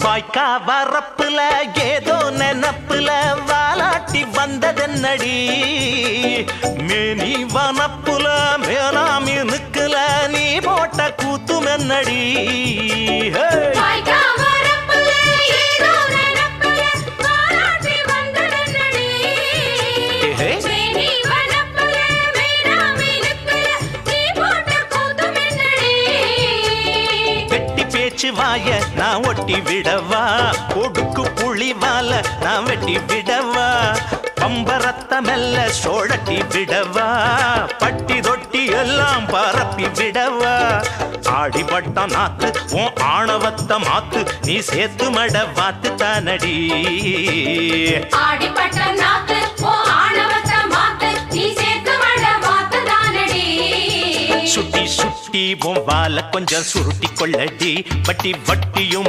வாய்க்கா வரப்புல ஏதோ நெனப்புல வாலாட்டி வந்ததென்னடி மேனி வனப்புல மேலாமி நிக்கல நீ போட்ட கூத்துமென்னடி வாய நான் ஒட்டி விடவா கொடுக்கு புளிவால நான் வெட்டி விடவா பம்பரத்த மெல்ல சோழட்டி விடவா பட்டி தொட்டி எல்லாம் பரப்பி விடவா ஆடிப்பட்ட நாத்து உன் ஆணவத்த மாத்து நீ சேர்த்து மட வாத்து தானடி ஆடிப்பட்ட நாத்து உன் ஆணவத்த மாத்து நீ சேர்த்து மட வாத்து தானடி சுட்டி சுட்டி உன் வால கொஞ்சம் சுருட்டி கொள்ளடி வட்டி வட்டியும்